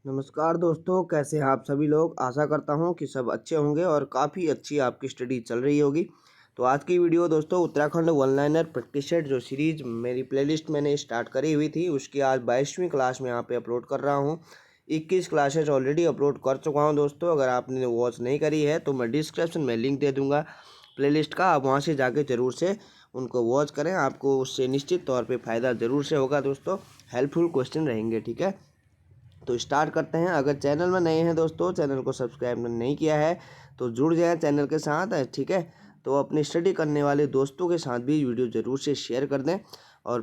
नमस्कार दोस्तों, कैसे हैं आप सभी लोग। आशा करता हूं कि सब अच्छे होंगे और काफ़ी अच्छी आपकी स्टडी चल रही होगी। तो आज की वीडियो दोस्तों Uttarakhand one liner practice set जो सीरीज मेरी प्लेलिस्ट मैंने स्टार्ट करी हुई थी उसकी आज 22वीं क्लास में यहाँ पे अपलोड कर रहा हूँ। 21 क्लासेज ऑलरेडी अपलोड कर चुका हूँ दोस्तों। अगर आपने वॉच नहीं करी है तो मैं डिस्क्रिप्शन में लिंक दे दूँगा प्लेलिस्ट का, आप वहाँ से जाके ज़रूर से उनको वॉच करें। आपको उससे निश्चित तौर पर फ़ायदा ज़रूर से होगा दोस्तों। हेल्पफुल क्वेश्चन रहेंगे, ठीक है। तो स्टार्ट करते हैं। अगर चैनल में नए हैं दोस्तों, चैनल को सब्सक्राइब नहीं किया है तो जुड़ जाएं चैनल के साथ, ठीक है। तो अपनी स्टडी करने वाले दोस्तों के साथ भी वीडियो ज़रूर से शेयर कर दें। और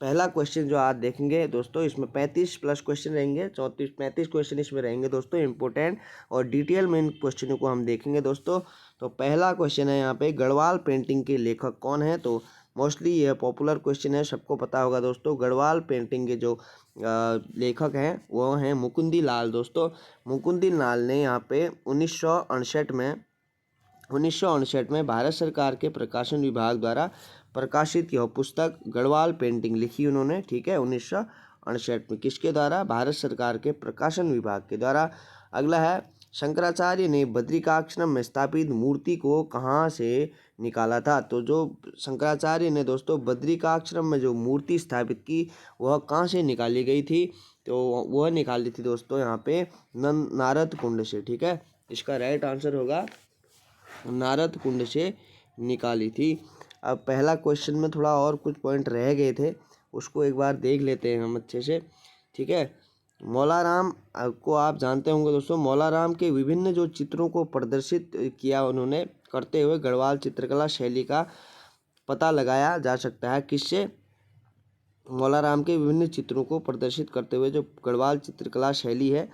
पहला क्वेश्चन जो आज देखेंगे दोस्तों, इसमें 35 प्लस क्वेश्चन रहेंगे। 35 क्वेश्चन इसमें रहेंगे दोस्तों इंपॉर्टेंट, और डिटेल में इन क्वेश्चनों को हम देखेंगे दोस्तों। तो पहला क्वेश्चन है यहाँ पे, गढ़वाल पेंटिंग के लेखक कौन है। तो मोस्टली यह पॉपुलर क्वेश्चन है, सबको पता होगा दोस्तों। गढ़वाल पेंटिंग के जो लेखक हैं वो हैं मुकुंदी लाल दोस्तों। मुकुंदी लाल ने यहाँ पे 1968 में भारत सरकार के प्रकाशन विभाग द्वारा प्रकाशित यह पुस्तक गढ़वाल पेंटिंग लिखी उन्होंने, ठीक है। 1968 में किसके द्वारा? भारत सरकार के प्रकाशन विभाग के द्वारा। अगला है, शंकराचार्य ने बद्रिकाश्रम में स्थापित मूर्ति को कहाँ से निकाला था। तो जो शंकराचार्य ने दोस्तों बद्रिकाश्रम में जो मूर्ति स्थापित की वह कहाँ से निकाली गई थी। तो वह निकाली थी दोस्तों यहाँ पे नारद कुंड से, ठीक है। इसका राइट आंसर होगा नारद कुंड से निकाली थी। अब पहला क्वेश्चन में थोड़ा और कुछ पॉइंट रह गए थे, उसको एक बार देख लेते हैं हम अच्छे से, ठीक है। मौलाराम को आप जानते होंगे दोस्तों। मौलाराम के विभिन्न जो चित्रों को प्रदर्शित किया उन्होंने करते हुए गढ़वाल चित्रकला शैली का पता लगाया जा सकता है किससे। मौलाराम के विभिन्न चित्रों को प्रदर्शित करते हुए जो गढ़वाल चित्रकला शैली है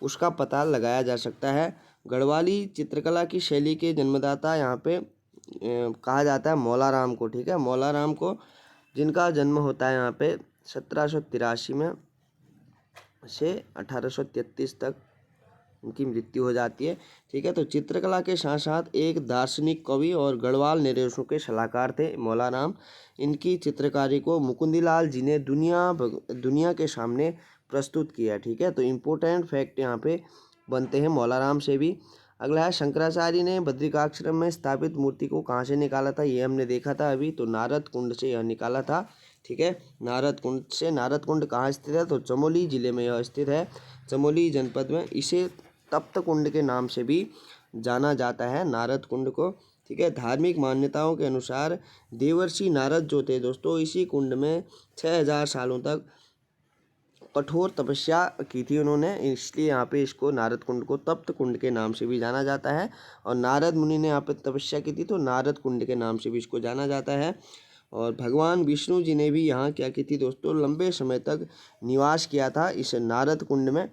उसका पता लगाया जा सकता है। गढ़वाली चित्रकला की शैली के जन्मदाता यहाँ पे कहा जाता है मौलाराम को, ठीक है। मौलाराम को, जिनका जन्म होता है यहाँ पे 1783 में से 1833 तक उनकी मृत्यु हो जाती है, ठीक है। तो चित्रकला के साथ साथ एक दार्शनिक कवि और गढ़वाल नरेशों के सलाहकार थे मौलाराम। इनकी चित्रकारी को मुकुंदीलाल जी ने दुनिया के सामने प्रस्तुत किया, ठीक है। तो इम्पोर्टेंट फैक्ट यहाँ पे बनते हैं मौलाराम से भी। अगला है, शंकराचार्य ने बद्रिकाश्रम में स्थापित मूर्ति को कहाँ से निकाला था। ये हमने देखा था अभी, तो नारद कुंड से यह निकाला था, ठीक है। नारद कुंड से। नारद कुंड कहाँ स्थित है, तो चमोली जिले में यह स्थित है, चमोली जनपद में। इसे तप्त कुंड के नाम से भी जाना जाता है, नारद कुंड को, ठीक है। धार्मिक मान्यताओं के अनुसार देवर्षि नारद जो थे दोस्तों, इसी कुंड में 6000 सालों तक कठोर तपस्या की थी उन्होंने, इसलिए यहाँ पे इसको नारद कुंड को तप्त कुंड के नाम से भी जाना जाता है। और नारद मुनि ने यहाँ पे तपस्या की थी तो नारद कुंड के नाम से भी इसको जाना जाता है। और भगवान विष्णु जी ने भी यहाँ क्या की थी दोस्तों, लंबे समय तक निवास किया था इस नारद कुंड में,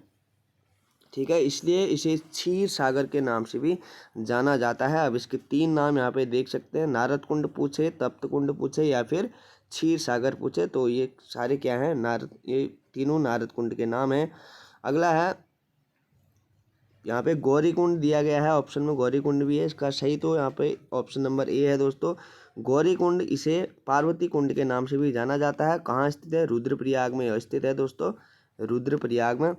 ठीक है। इसलिए इसे क्षीर सागर के नाम से भी जाना जाता है। अब इसके 3 नाम यहाँ पे देख सकते हैं, नारद कुंड पूछे, तप्त कुंड पूछे या फिर क्षीर सागर पूछे, तो ये सारे क्या हैं, ये तीनों नारद कुंड के नाम हैं। अगला है, यहाँ पे गौरी कुंड दिया गया है ऑप्शन में, गौरी कुंड भी है इसका सही, तो यहाँ पे ऑप्शन नंबर ए है दोस्तों, गौरी कुंड। इसे पार्वती कुंड के नाम से भी जाना जाता है। कहाँ स्थित है, रुद्रप्रयाग में स्थित है दोस्तों, रुद्रप्रयाग में।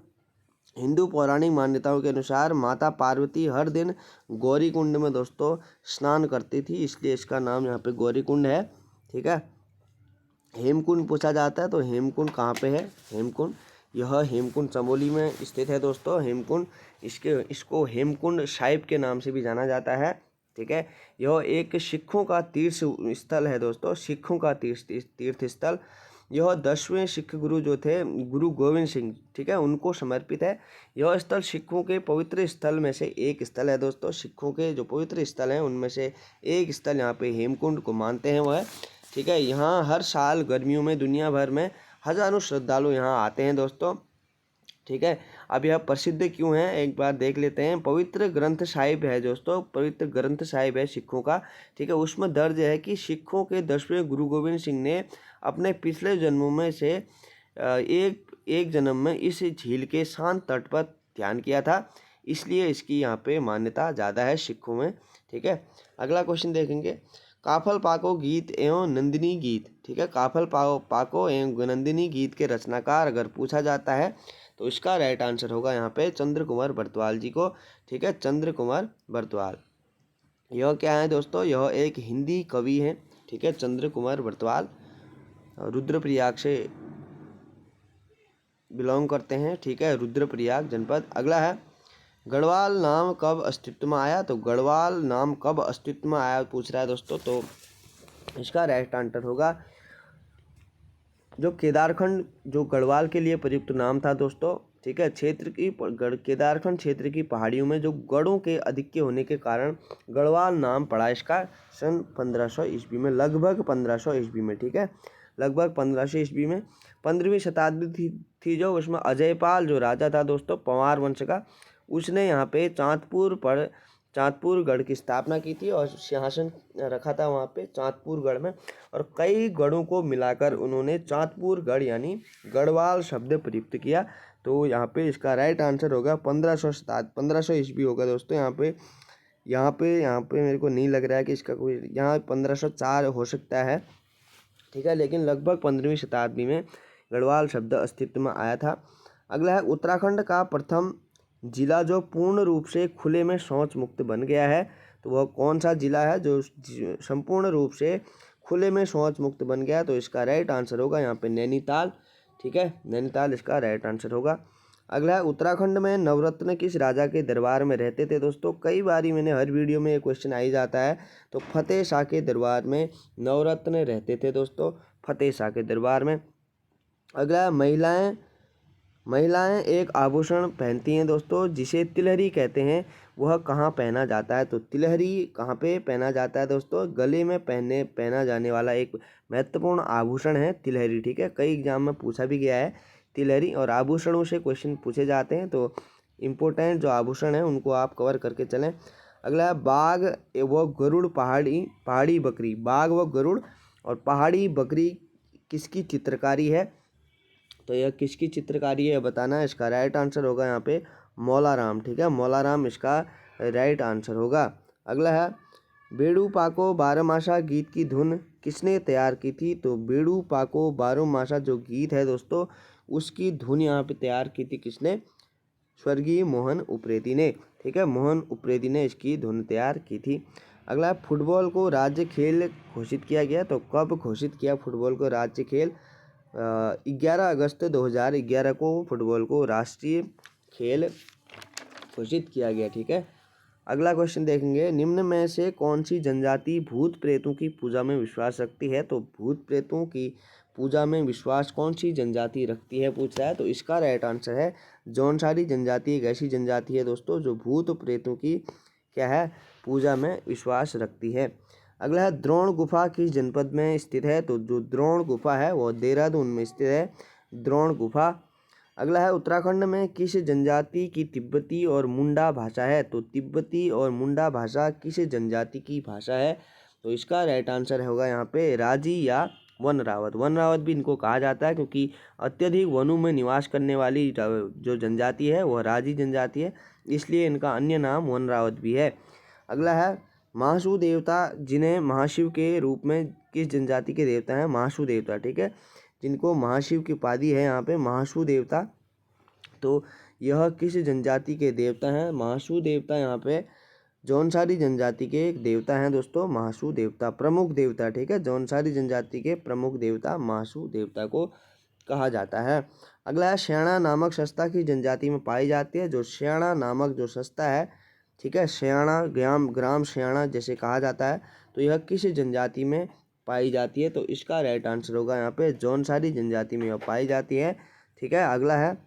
हिंदू पौराणिक मान्यताओं के अनुसार माता पार्वती हर दिन गौरी कुंड में दोस्तों स्नान करती थी, इसलिए इसका नाम यहाँ पे गौरी कुंड है, ठीक है। हेमकुंड पूछा जाता है, तो हेमकुंड कहाँ पे है, हेमकुंड, यह हेमकुंड चमोली में स्थित है दोस्तों, हेमकुंड। इसको हेमकुंड साहिब के नाम से भी जाना जाता है, ठीक है। यह एक सिखों का तीर्थ स्थल है दोस्तों, सिखों का तीर्थ स्थल। यह 10वें सिख गुरु जो थे गुरु गोविंद सिंह, ठीक है, उनको समर्पित है। यह स्थल सिखों के पवित्र स्थल में से एक स्थल है दोस्तों। सिखों के जो पवित्र स्थल हैं उनमें से एक स्थल यहाँ पे हेमकुंड को मानते हैं वह, ठीक है। यहाँ हर साल गर्मियों में दुनिया भर में हजारों श्रद्धालु यहाँ आते हैं दोस्तों, ठीक है। अब यह प्रसिद्ध क्यों है एक बार देख लेते हैं। पवित्र ग्रंथ साहिब है दोस्तों, पवित्र ग्रंथ साहिब है सिखों का, ठीक है। उसमें दर्ज है कि सिखों के 10वें गुरु गोविंद सिंह ने अपने पिछले जन्मों में से एक जन्म में इस झील के शांत तट पर ध्यान किया था, इसलिए इसकी यहाँ पे मान्यता ज़्यादा है सिखों में, ठीक है। अगला क्वेश्चन देखेंगे, काफल पाको गीत एवं नंदिनी गीत, ठीक है। काफल पाको एवं नंदिनी गीत के रचनाकार अगर पूछा जाता है तो इसका राइट आंसर होगा यहाँ पे चंद्र कुमार बरतवाल जी को, ठीक है, चंद्र कुमार बरतवाल। यह क्या है दोस्तों, यह एक हिंदी कवि हैं, ठीक है, चंद्र कुमार बरतवाल, रुद्रप्रयाग से बिलोंग करते हैं, ठीक है, रुद्रप्रयाग जनपद। अगला है गढ़वाल नाम कब अस्तित्व में आया, तो गढ़वाल नाम कब अस्तित्व में आया पूछ रहा है दोस्तों, तो इसका राइट आंसर होगा जो केदारखंड, जो गढ़वाल के लिए प्रयुक्त नाम था दोस्तों, ठीक है, क्षेत्र की केदारखंड क्षेत्र की पहाड़ियों में जो गढ़ों के अधिक्य होने के कारण गढ़वाल नाम पड़ा इसका सन 1500 ईस्वी में, लगभग 1500 ईस्वी में, ठीक है, लगभग 1500 ईस्वी में। 15वीं शताब्दी थी जो, उसमें अजयपाल जो राजा था दोस्तों पंवार वंश का, उसने यहाँ पे चाँदपुर गढ़ की स्थापना की थी और सिंहासन रखा था वहाँ पे चाँदपुर गढ़ में, और कई गढ़ों को मिलाकर उन्होंने चाँदपुर गढ़ यानी गढ़वाल शब्द प्रयुक्त किया। तो यहाँ पे इसका राइट आंसर होगा 1500 ईस्वी होगा दोस्तों। यहाँ पे मेरे को नहीं लग रहा है कि इसका कोई, यहाँ 1504 हो सकता है, ठीक है, लेकिन लगभग 15वीं शताब्दी में गढ़वाल शब्द अस्तित्व में आया था। अगला है उत्तराखंड का प्रथम जिला जो पूर्ण रूप से खुले में शौच मुक्त बन गया है, तो वह कौन सा जिला है जो संपूर्ण रूप से खुले में शौच मुक्त बन गया, तो इसका राइट आंसर होगा यहाँ पे नैनीताल, ठीक है, नैनीताल इसका राइट आंसर होगा। अगला है उत्तराखंड में नवरत्न किस राजा के दरबार में रहते थे दोस्तों, कई बारी मैंने हर वीडियो में ये क्वेश्चन आ ही जाता है, तो फतेह शाह के दरबार में नवरत्न रहते थे दोस्तों, फतेह शाह के दरबार में। अगला है महिलाएं एक आभूषण पहनती हैं दोस्तों जिसे तिलहरी कहते हैं, वह कहाँ पहना जाता है, तो तिलहरी कहाँ पे पहना जाता है दोस्तों, गले में पहना जाने वाला एक महत्वपूर्ण आभूषण है तिलहरी, ठीक है, कई एग्जाम में पूछा भी गया है तिलहरी, और आभूषणों से क्वेश्चन पूछे जाते हैं, तो इम्पोर्टेंट जो आभूषण है उनको आप कवर करके चलें। अगला है बाघ व गरुड़ पहाड़ी बकरी, बाघ व गरुड़ और पहाड़ी बकरी किसकी चित्रकारी है, तो यह किसकी चित्रकारी है बताना है। इसका राइट आंसर होगा यहाँ पे मौलाराम, ठीक है, मौलाराम इसका राइट आंसर होगा। अगला है बेड़ू पाको बारहमासा गीत की धुन किसने तैयार की थी, तो बेड़ू पाको बारहमासा जो गीत है दोस्तों उसकी धुन यहाँ पे तैयार की थी किसने, स्वर्गीय मोहन उप्रेती ने, ठीक है, मोहन उप्रेती ने इसकी धुन तैयार की थी। अगला फुटबॉल को राज्य खेल घोषित किया गया, तो कब घोषित किया फुटबॉल को राज्य खेल, 11 अगस्त 2011 को फुटबॉल को राष्ट्रीय खेल घोषित किया गया, ठीक है। अगला क्वेश्चन देखेंगे, निम्न में से कौन सी जनजाति भूत प्रेतों की पूजा में विश्वास रखती है, तो भूत प्रेतों की पूजा में विश्वास कौन सी जनजाति रखती है पूछ रहा है, तो इसका राइट आंसर है जौनसारी जनजाति, एक ऐसी जनजाति है दोस्तों जो भूत प्रेतों की क्या है पूजा में विश्वास रखती है। अगला है द्रोण गुफा किस जनपद में स्थित है, तो जो द्रोण गुफा है वो देहरादून में स्थित है, द्रोण गुफा। अगला है उत्तराखंड में किस जनजाति की तिब्बती और मुंडा भाषा है, तो तिब्बती और मुंडा भाषा किस जनजाति की भाषा है, तो इसका राइट आंसर होगा यहाँ पे राजी या वन रावत। वन रावत भी इनको कहा जाता है क्योंकि अत्यधिक वनों में निवास करने वाली जो जनजाति है वह राजी जनजाति है, इसलिए इनका अन्य नाम वन रावत भी है। अगला है महासू देवता जिन्हें महाशिव के रूप में किस जनजाति के देवता हैं, महासू देवता, ठीक है, जिनको महाशिव की उपाधि है यहाँ पे महासू देवता, तो यह किस जनजाति के देवता हैं, महासू देवता यहाँ पे जौनसारी जनजाति के एक देवता हैं दोस्तों, महासू देवता प्रमुख देवता, ठीक है, जौनसारी जनजाति के प्रमुख देवता महासू देवता को कहा जाता है। अगला है शयाणा नामक सस्ता की जनजाति में पाई जाती है, जो शयाणा नामक जो सस्ता है, ठीक है, शयाणा ग्राम शयाणा जैसे कहा जाता है, तो यह किस जनजाति में पाई जाती है, तो इसका राइट आंसर होगा यहाँ पे जौनसारी जनजाति में यह पाई जाती है, ठीक है। अगला है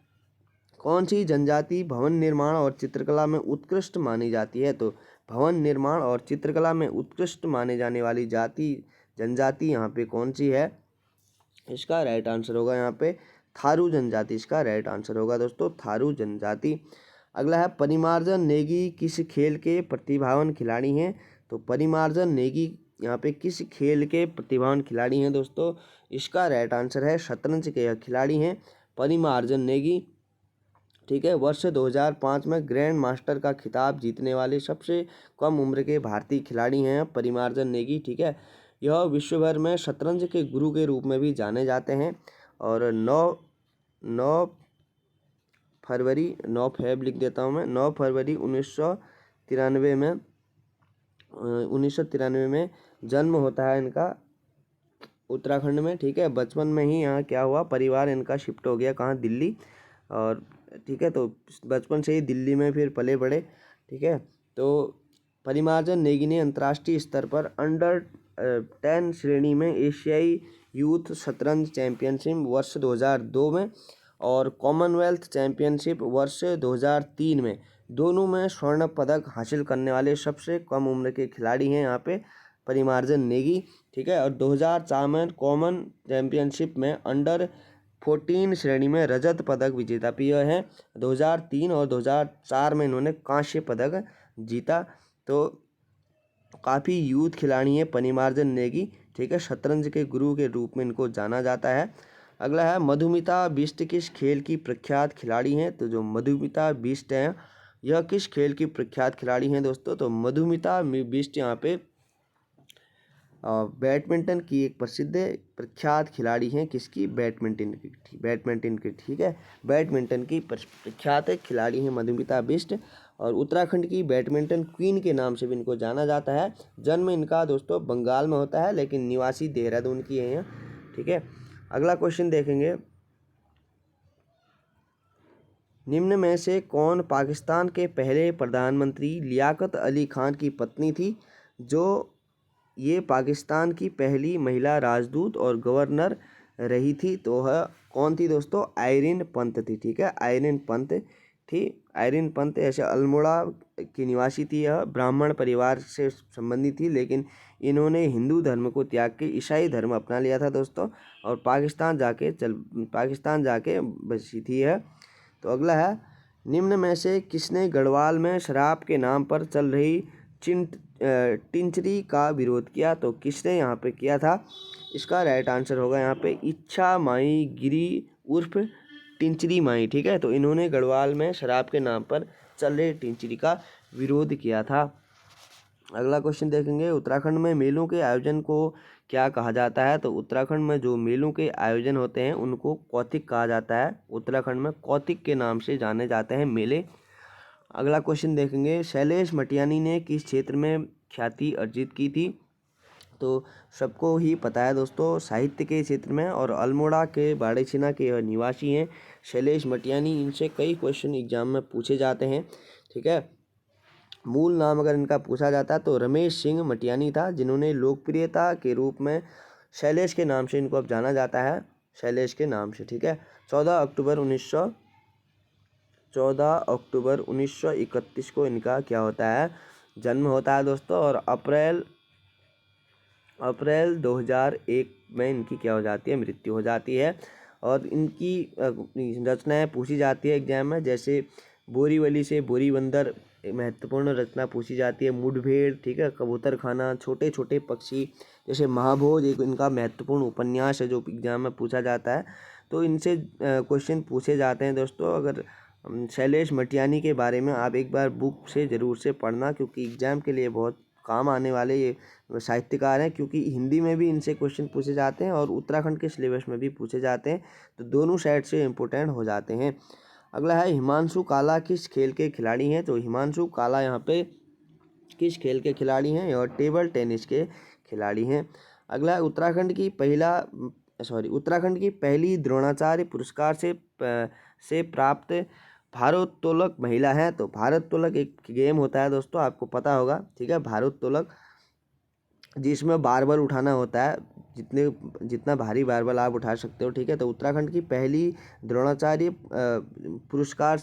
कौन सी जनजाति भवन निर्माण और चित्रकला में उत्कृष्ट मानी जाती है, तो भवन निर्माण और चित्रकला में उत्कृष्ट माने जाने वाली जनजाति यहाँ पे कौन सी है, इसका राइट आंसर होगा यहाँ पे थारू जनजाति, इसका राइट आंसर होगा दोस्तों थारू जनजाति। अगला है परिमार्जन नेगी किस खेल के प्रतिभावान खिलाड़ी हैं, तो परिमार्जन नेगी यहाँ पे किस खेल के प्रतिभावान खिलाड़ी हैं दोस्तों, इसका राइट आंसर है शतरंज के खिलाड़ी हैं परिमार्जन नेगी, ठीक है। वर्ष 2005 में ग्रैंड मास्टर का खिताब जीतने वाले सबसे कम उम्र के भारतीय खिलाड़ी हैं परिमार्जन नेगी, ठीक है। यह विश्व भर में शतरंज के गुरु के रूप में भी जाने जाते हैं और फरवरी 9 फेब लिख देता हूँ मैं, 9 फरवरी 1993 में 1993 में जन्म होता है इनका उत्तराखंड में, ठीक है। बचपन में ही यहाँ क्या हुआ, परिवार इनका शिफ्ट हो गया कहाँ, दिल्ली। और ठीक है, तो बचपन से ही दिल्ली में फिर पले बड़े, ठीक है। तो परिमार्जन नेगी ने अंतर्राष्ट्रीय स्तर पर अंडर 10 श्रेणी में एशियाई यूथ शतरंज चैंपियनशिप वर्ष 2002 में और कॉमनवेल्थ चैंपियनशिप वर्ष 2003 में दोनों में स्वर्ण पदक हासिल करने वाले सबसे कम उम्र के खिलाड़ी हैं यहाँ पे परिमार्जन नेगी, ठीक है। और 2004 में कॉमन चैंपियनशिप में अंडर 14 श्रेणी में रजत पदक विजेता भी हैं। 2003 और 2004 में इन्होंने कांस्य पदक जीता। तो काफ़ी यूथ खिलाड़ी हैं परिमार्जन नेगी, ठीक है। शतरंज के गुरु के रूप में इनको जाना जाता है। अगला है मधुमिता बिष्ट किस खेल की प्रख्यात खिलाड़ी हैं। तो जो मधुमिता बिष्ट हैं यह किस खेल की प्रख्यात खिलाड़ी हैं दोस्तों, तो मधुमिता बिष्ट यहाँ पे बैडमिंटन की एक प्रसिद्ध प्रख्यात खिलाड़ी हैं, किसकी, बैडमिंटन की, ठीक है। बैडमिंटन की प्रख्यात खिलाड़ी हैं मधुमिता बिष्ट। और उत्तराखंड की बैडमिंटन क्वीन के नाम से भी इनको जाना जाता है। जन्म इनका दोस्तों बंगाल में होता है लेकिन निवासी देहरादून की है यहाँ, ठीक है। अगला क्वेश्चन देखेंगे, निम्न में से कौन पाकिस्तान के पहले प्रधानमंत्री लियाकत अली खान की पत्नी थी। जो ये पाकिस्तान की पहली महिला राजदूत और गवर्नर रही थी, तो वह कौन थी दोस्तों, आइरिन पंत थी, ठीक है। आइरिन पंत थी। आइरिन पंत ऐसे अल्मोड़ा की निवासी थी। यह ब्राह्मण परिवार से संबंधित थी लेकिन इन्होंने हिंदू धर्म को त्याग के ईसाई धर्म अपना लिया था दोस्तों, और पाकिस्तान जाके बसी थी यह। तो अगला है, निम्न में से किसने गढ़वाल में शराब के नाम पर चल रही टिंचरी का विरोध किया। तो किसने यहाँ पे किया था, इसका राइट आंसर होगा यहाँ पे इच्छा माई गिरी उर्फ टिंचरी माई, ठीक है। तो इन्होंने गढ़वाल में शराब के नाम पर चल रही टिंचरी का विरोध किया था। अगला क्वेश्चन देखेंगे, उत्तराखंड में मेलों के आयोजन को क्या कहा जाता है। तो उत्तराखंड में जो मेलों के आयोजन होते हैं उनको कौतिक कहा जाता है। उत्तराखंड में कौतिक के नाम से जाने जाते हैं मेले। अगला क्वेश्चन देखेंगे, शैलेश मटियानी ने किस क्षेत्र में ख्याति अर्जित की थी। तो सबको ही पता है दोस्तों, साहित्य के क्षेत्र में, और अल्मोड़ा के बाड़ेछिना के निवासी हैं शैलेश मटियानी। इनसे कई क्वेश्चन एग्जाम में पूछे जाते हैं, ठीक है। मूल नाम अगर इनका पूछा जाता तो रमेश सिंह मटियानी था, जिन्होंने लोकप्रियता के रूप में शैलेश के नाम से इनको अब जाना जाता है, शैलेश के नाम से, ठीक है। 14 अक्टूबर 1931 को इनका क्या होता है, जन्म होता है दोस्तों। और अप्रैल 2001 में इनकी क्या हो जाती है, मृत्यु हो जाती है। और इनकी रचनाएं पूछी जाती है एग्जाम में, जैसे बोरीवली से बोरीबंदर महत्वपूर्ण रचना पूछी जाती है, मुठभेड़, ठीक है, कबूतर खाना, छोटे छोटे पक्षी, जैसे महाभोज एक इनका महत्वपूर्ण उपन्यास है जो एग्जाम में पूछा जाता है। तो इनसे क्वेश्चन पूछे जाते हैं दोस्तों। अगर शैलेश मटियानी के बारे में आप एक बार बुक से ज़रूर से पढ़ना, क्योंकि एग्जाम के लिए बहुत काम आने वाले ये साहित्यकार हैं, क्योंकि हिंदी में भी इनसे क्वेश्चन पूछे जाते हैं और उत्तराखंड के सिलेबस में भी पूछे जाते हैं, तो दोनों साइड से इम्पोर्टेंट हो जाते हैं। अगला है, हिमांशु काला किस खेल के खिलाड़ी हैं। तो हिमांशु काला यहाँ पे किस खेल के खिलाड़ी हैं, और टेबल टेनिस के खिलाड़ी हैं। अगला है, उत्तराखंड की पहली द्रोणाचार्य पुरस्कार से प्राप्त भारोत्तोलक महिला है। तो भारोत्तोलक एक गेम होता है दोस्तों, आपको पता होगा, ठीक है। भारोत्तोलक जिसमें बारबल उठाना होता है, जितना भारी बारबल आप उठा सकते हो, ठीक है। तो उत्तराखंड की पहली द्रोणाचार्य पुरस्कार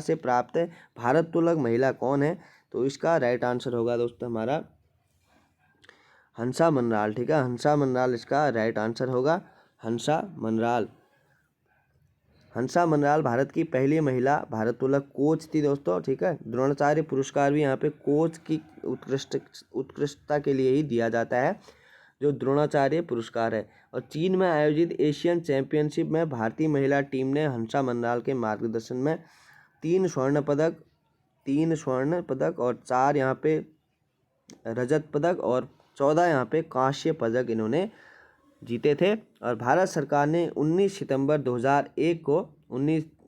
से प्राप्त भारोत्तोलक महिला कौन है। तो इसका राइट आंसर होगा दोस्तों हमारा हंसा मनराल, ठीक है। हंसा मनराल इसका राइट आंसर होगा, हंसा मनराल भारत की पहली महिला भारोत्तोलक कोच थी दोस्तों, ठीक है। द्रोणाचार्य पुरस्कार भी यहाँ पे कोच की उत्कृष्टता के लिए ही दिया जाता है, जो द्रोणाचार्य पुरस्कार है। और चीन में आयोजित एशियन चैंपियनशिप में भारतीय महिला टीम ने हंसा मनराल के मार्गदर्शन में 3 स्वर्ण पदक और 4 यहाँ पे रजत पदक और 14 यहाँ पे कांस्य पदक इन्होंने जीते थे। और भारत सरकार ने 19 सितंबर 2001 को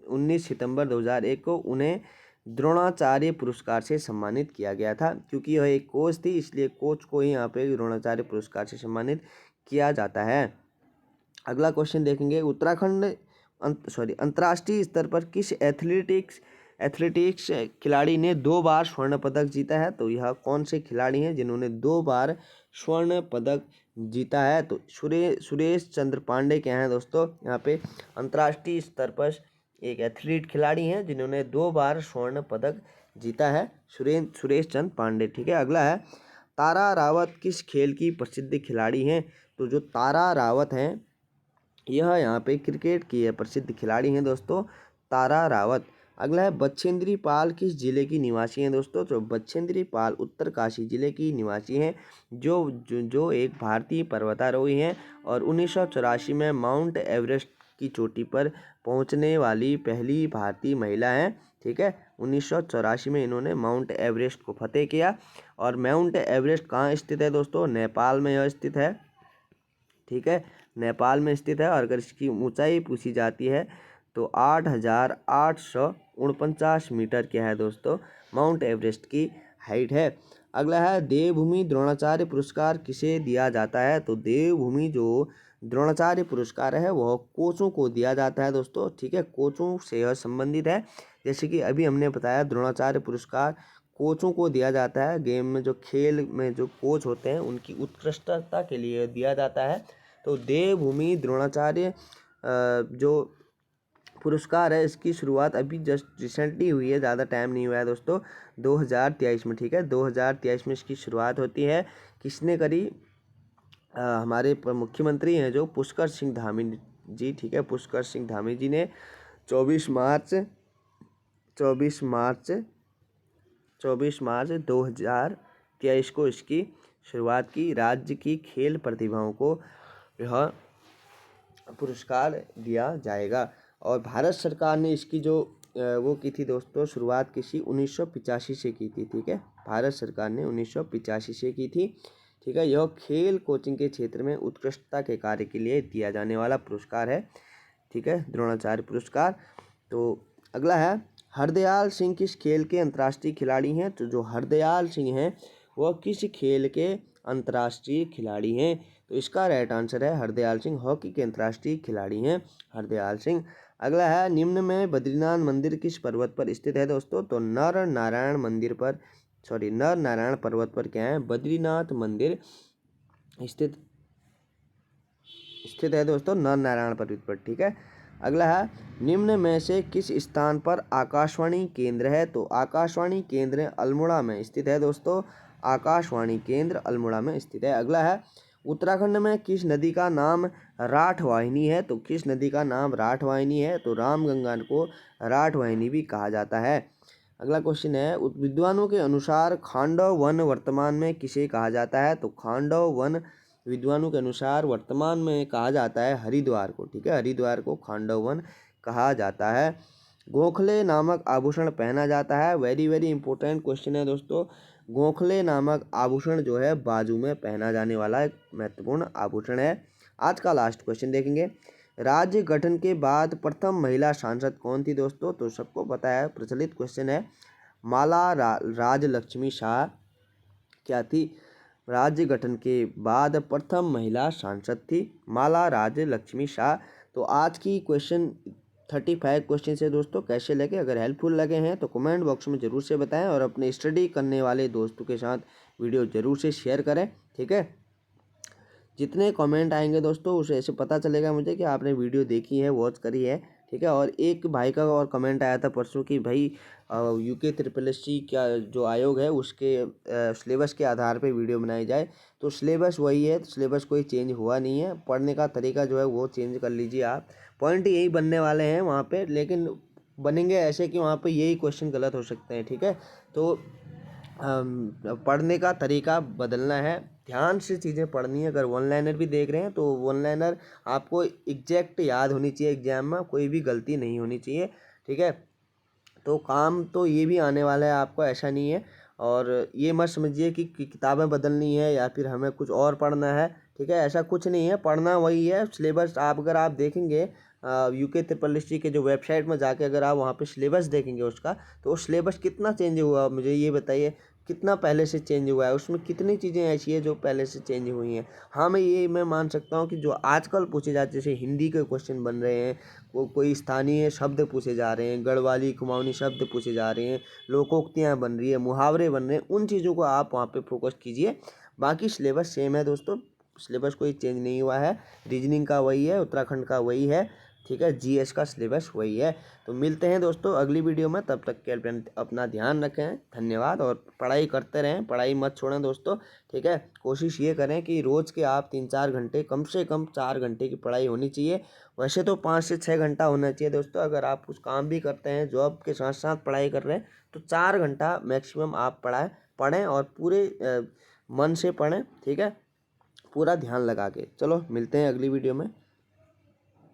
19 सितंबर 2001 को उन्हें द्रोणाचार्य पुरस्कार से सम्मानित किया गया था। क्योंकि यह एक कोच थी, इसलिए कोच को ही यहाँ पे द्रोणाचार्य पुरस्कार से सम्मानित किया जाता है। अगला क्वेश्चन देखेंगे, उत्तराखंड अंतर्राष्ट्रीय स्तर पर किस एथलेटिक्स खिलाड़ी ने 2 बार स्वर्ण पदक जीता है? तो यह कौन से खिलाड़ी हैं जिन्होंने 2 बार स्वर्ण पदक जीता है? तो सुरेश चंद्र पांडे क्या हैं दोस्तों, यहाँ पे अंतर्राष्ट्रीय स्तर पर एक एथलीट खिलाड़ी हैं जिन्होंने 2 बार स्वर्ण पदक जीता है, सुरेश चंद्र पांडे। ठीक है, अगला है, तारा रावत किस खेल की प्रसिद्ध खिलाड़ी हैं? तो जो तारा रावत हैं यह यहाँ पे क्रिकेट की प्रसिद्ध खिलाड़ी हैं दोस्तों, तारा रावत। अगला है, बछेंद्री पाल किस जिले की निवासी हैं दोस्तों? तो बछेंद्री पाल उत्तरकाशी जिले की निवासी हैं, जो एक भारतीय पर्वतारोही हैं और 1984 में माउंट एवरेस्ट की चोटी पर पहुंचने वाली पहली भारतीय महिला हैं। ठीक है, 1984 में इन्होंने माउंट एवरेस्ट को फतेह किया। और माउंट एवरेस्ट कहाँ स्थित है दोस्तों? नेपाल में यह स्थित है। ठीक है, नेपाल में स्थित है। और अगर इसकी ऊंचाई पूछी जाती है तो 8,849 मीटर क्या है दोस्तों, माउंट एवरेस्ट की हाइट है। अगला है, देवभूमि द्रोणाचार्य पुरस्कार किसे दिया जाता है? तो देवभूमि जो द्रोणाचार्य पुरस्कार है वह कोचों को दिया जाता है दोस्तों। ठीक है, कोचों से यह संबंधित है। जैसे कि अभी हमने बताया, द्रोणाचार्य पुरस्कार कोचों को दिया जाता है। गेम में जो खेल में जो कोच होते हैं उनकी उत्कृष्टता के लिए दिया जाता है। तो देवभूमि द्रोणाचार्य जो पुरस्कार है इसकी शुरुआत अभी जस्ट रिसेंटली हुई है, ज़्यादा टाइम नहीं हुआ है दोस्तों, 2023 में। ठीक है, 2023 में इसकी शुरुआत होती है। किसने करी? हमारे मुख्यमंत्री हैं जो पुष्कर सिंह धामी जी। ठीक है, पुष्कर सिंह धामी जी ने 24 मार्च 2023 को इसकी शुरुआत की। राज्य की खेल प्रतिभाओं को यह पुरस्कार दिया जाएगा। और भारत सरकार ने इसकी जो वो की थी दोस्तों, शुरुआत किसी 1985 से की थी। ठीक है, भारत सरकार ने 1985 से की थी। ठीक है, यह खेल कोचिंग के क्षेत्र में उत्कृष्टता के कार्य के लिए दिया जाने वाला पुरस्कार है। ठीक है, द्रोणाचार्य पुरस्कार। तो अगला है, हरदयाल सिंह किस खेल के अंतर्राष्ट्रीय खिलाड़ी हैं? तो जो हरदयाल सिंह हैं वह किस खेल के अंतर्राष्ट्रीय खिलाड़ी हैं? तो इसका राइट आंसर है हरदयाल सिंह, हॉकी के अंतर्राष्ट्रीय खिलाड़ी हैं हरदयाल सिंह। अगला है, निम्न में बद्रीनाथ मंदिर किस पर्वत पर स्थित है दोस्तों? तो नर नारायण पर्वत पर क्या है? बद्रीनाथ मंदिर स्थित है दोस्तों, नर नारायण पर्वत पर। ठीक है, अगला है, निम्न में से किस स्थान पर आकाशवाणी केंद्र है? तो आकाशवाणी केंद्र अल्मोड़ा में स्थित है दोस्तों, आकाशवाणी केंद्र अल्मोड़ा में स्थित है। अगला है, उत्तराखंड में किस नदी का नाम राठवाहिनी है? तो किस नदी का नाम राठवाहिनी है? तो रामगंगा को राठवाहिनी भी कहा जाता है। अगला क्वेश्चन है, विद्वानों के अनुसार खांडव वन वर्तमान में किसे कहा जाता है? तो खांडव वन विद्वानों के अनुसार वर्तमान में कहा जाता है हरिद्वार को। ठीक है, हरिद्वार को खांडव वन कहा जाता है। गोखले नामक आभूषण पहना जाता है। वेरी वेरी इंपॉर्टेंट क्वेश्चन है दोस्तों। गोखले नामक आभूषण जो है बाजू में पहना जाने वाला एक महत्वपूर्ण आभूषण है। आज का लास्ट क्वेश्चन देखेंगे, राज्य गठन के बाद प्रथम महिला सांसद कौन थी दोस्तों? तो सबको पता है, प्रचलित क्वेश्चन है, माला राजलक्ष्मी शाह क्या थी? राज्य गठन के बाद प्रथम महिला सांसद थी माला राजलक्ष्मी शाह। तो आज की क्वेश्चन 35 क्वेश्चन से दोस्तों कैसे लगे? अगर हेल्पफुल लगे हैं तो कमेंट बॉक्स में ज़रूर से बताएं और अपने स्टडी करने वाले दोस्तों के साथ वीडियो ज़रूर से शेयर करें। ठीक है, जितने कमेंट आएंगे दोस्तों उसे ऐसे पता चलेगा मुझे कि आपने वीडियो देखी है, वॉच करी है। ठीक है, और एक भाई का और कमेंट आया था परसों कि भाई यूके SSSC क्या जो आयोग है उसके सिलेबस के आधार पे वीडियो बनाई जाए। तो सिलेबस वही है, सिलेबस कोई चेंज हुआ नहीं है, पढ़ने का तरीका जो है वो चेंज कर लीजिए आप। पॉइंट यही बनने वाले हैं वहाँ पे, लेकिन बनेंगे ऐसे कि वहाँ पे यही क्वेश्चन गलत हो सकते हैं। ठीक है, तो पढ़ने का तरीका बदलना है, ध्यान से चीज़ें पढ़नी है। अगर वन लाइनर भी देख रहे हैं तो वन लाइनर आपको एग्जैक्ट याद होनी चाहिए, एग्जाम में कोई भी गलती नहीं होनी चाहिए। ठीक है, तो काम तो ये भी आने वाला है आपको, ऐसा नहीं है। और ये मत समझिए कि किताबें बदलनी है या फिर हमें कुछ और पढ़ना है। ठीक है, ऐसा कुछ नहीं है, पढ़ना वही है। सिलेबस आप अगर आप देखेंगे यूके ट्रिपल एस टी के जो वेबसाइट में जाके अगर आप वहाँ पे सिलेबस देखेंगे उसका, तो वो सिलेबस कितना चेंज हुआ मुझे ये बताइए, कितना पहले से चेंज हुआ है, उसमें कितनी चीज़ें ऐसी है जो पहले से चेंज हुई हैं। हाँ, मैं मान सकता हूँ कि जो आजकल पूछे जाते, जैसे हिंदी के क्वेश्चन बन रहे हैं, कोई स्थानीय शब्द पूछे जा रहे हैं, गढ़वाली कुमाऊनी शब्द पूछे जा रहे हैं, लोकोक्तियाँ बन रही है, मुहावरे बन रहे हैं, उन चीज़ों को आप वहाँ पे फोकस कीजिए। बाकी सिलेबस सेम है दोस्तों, सिलेबस कोई चेंज नहीं हुआ है। रीजनिंग का वही है, उत्तराखंड का वही है, ठीक है, जीएस का सिलेबस वही है। तो मिलते हैं दोस्तों अगली वीडियो में, तब तक के अपना ध्यान रखें, धन्यवाद। और पढ़ाई करते रहें, पढ़ाई मत छोड़ें दोस्तों, ठीक है। कोशिश ये करें कि रोज़ के आप 3-4 घंटे, कम से कम 4 घंटे की पढ़ाई होनी चाहिए। वैसे तो 5 से 6 घंटा होना चाहिए दोस्तों। अगर आप कुछ काम भी करते हैं, जॉब के साथ साथ पढ़ाई कर रहे हैं, तो 4 घंटा मैक्सिमम आप पढ़ें और पूरे मन से पढ़ें, ठीक है, पूरा ध्यान लगा के। चलो मिलते हैं अगली वीडियो में।